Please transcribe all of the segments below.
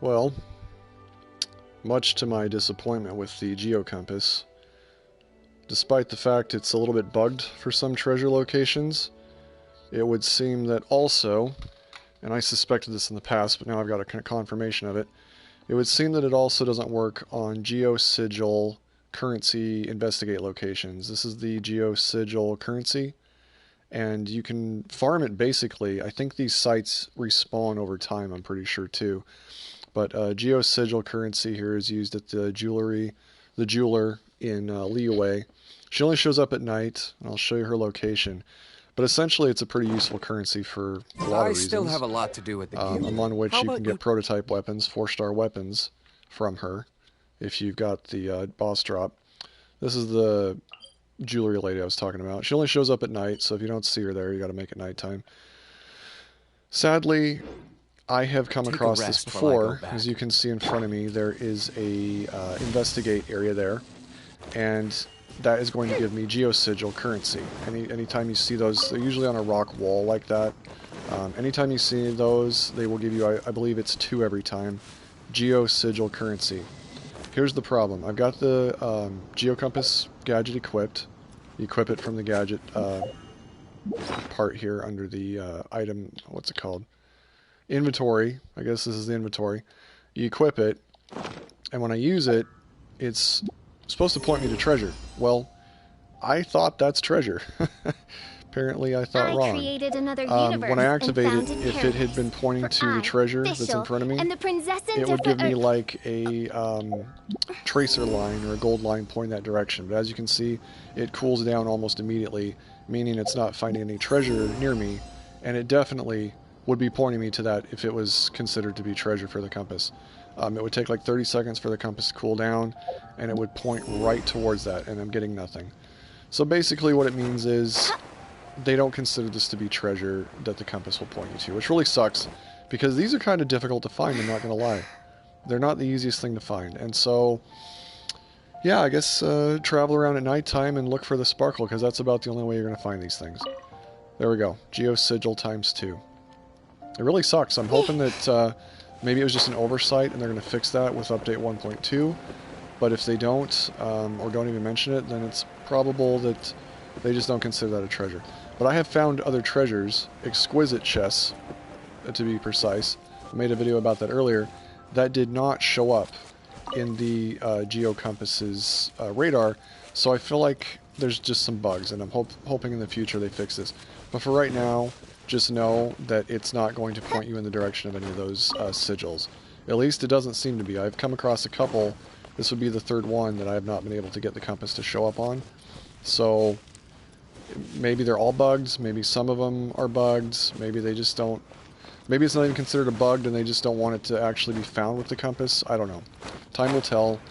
Well, much to my disappointment with the Geo Compass, despite the fact it's a little bit bugged for some treasure locations, it would seem that also, and I suspected this in the past, but now I've got a confirmation of it, it would seem that it also doesn't work on Geo Sigil currency investigate locations. This is the Geo Sigil currency, and you can farm it basically. I think these sites respawn over time, I'm pretty sure too. But Geo Sigil currency here is used at the jeweler in Liyue. She only shows up at night, and I'll show you her location. But essentially, it's a pretty useful currency for a lot of reasons. I still have a lot to do with the game. Among which you can get prototype weapons, 4-star weapons, from her, if you've got the boss drop. This is the jewelry lady I was talking about. She only shows up at night, so if you don't see her there, you got to make it nighttime. Sadly, I have come across this before. As you can see in front of me, there is a investigate area there, and that is going to give me Geo Sigil currency. Anytime you see those, they're usually on a rock wall like that. Anytime you see those, they will give you, I believe it's 2 every time, Geo Sigil currency. Here's the problem. I've got the Geo Compass gadget equipped. You equip it from the gadget part here under the item, what's it called? Inventory. I guess this is the inventory. You equip it, and when I use it, it's supposed to point me to treasure. Well, I thought that's treasure. Apparently I thought wrong. When I activate it, if it had been pointing to the treasure that's in front of me, it would give me like a tracer line or a gold line pointing that direction. But as you can see, it cools down almost immediately, meaning it's not finding any treasure near me, and it definitely would be pointing me to that if it was considered to be treasure for the compass. It would take like 30 seconds for the compass to cool down, and it would point right towards that, and I'm getting nothing. So basically what it means is they don't consider this to be treasure that the compass will point you to, which really sucks, because these are kind of difficult to find, I'm not going to lie. They're not the easiest thing to find, and so, yeah, I guess travel around at nighttime and look for the sparkle, because that's about the only way you're going to find these things. There we go. Geo Sigil ×2. It really sucks. I'm hoping that maybe it was just an oversight and they're going to fix that with update 1.2. But if they don't, or don't even mention it, then it's probable that they just don't consider that a treasure. But I have found other treasures, exquisite chests, to be precise. I made a video about that earlier. That did not show up in the Geo Compass's radar. So I feel like there's just some bugs, and I'm hoping in the future they fix this. But for right now, just know that it's not going to point you in the direction of any of those sigils. At least it doesn't seem to be. I've come across a couple. This would be the 3rd one that I have not been able to get the compass to show up on. So maybe they're all bugged. Maybe some of them are bugged. Maybe they just don't. Maybe it's not even considered a bug and they just don't want it to actually be found with the compass. I don't know. Time will tell.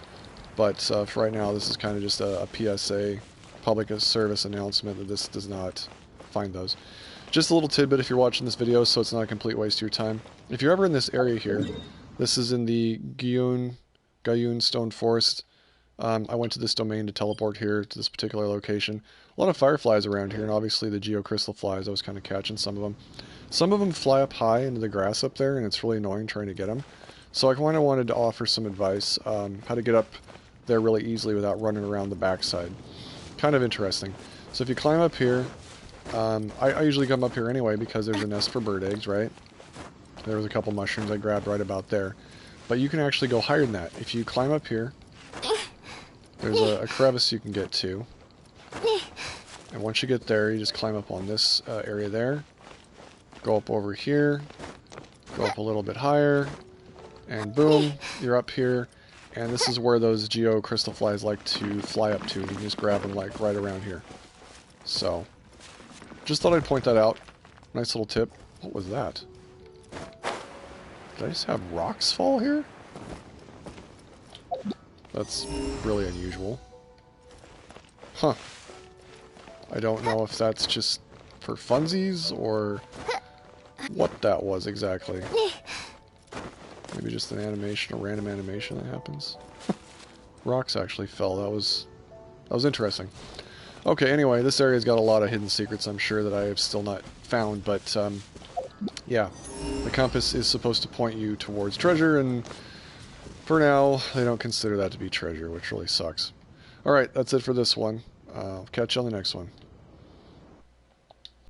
But for right now, this is kind of just a PSA, public service announcement that this does not find those. Just a little tidbit if you're watching this video, so it's not a complete waste of your time. If you're ever in this area here, this is in the Gayun Stone Forest. I went to this domain to teleport here to this particular location. A lot of fireflies around here, and obviously the geocrystal flies. I was kind of catching some of them. Some of them fly up high into the grass up there, and it's really annoying trying to get them. So I kind of wanted to offer some advice, how to get up there really easily without running around the backside. Kind of interesting. So if you climb up here, I usually come up here anyway because there's a nest for bird eggs, right? There was a couple mushrooms I grabbed right about there. But you can actually go higher than that. If you climb up here, there's a crevice you can get to. And once you get there, you just climb up on this area there. Go up over here. Go up a little bit higher. And boom, you're up here. And this is where those geo crystal flies like to fly up to. You can just grab them like right around here. So, just thought I'd point that out. Nice little tip. What was that? Did I just have rocks fall here? That's really unusual. Huh. I don't know if that's just for funsies or what that was exactly. Maybe just an animation, a random animation that happens. Rocks actually fell. That was interesting. Okay, anyway, this area's got a lot of hidden secrets, I'm sure, that I have still not found, but yeah, the compass is supposed to point you towards treasure, and for now, they don't consider that to be treasure, which really sucks. Alright, that's it for this one. Catch you on the next one.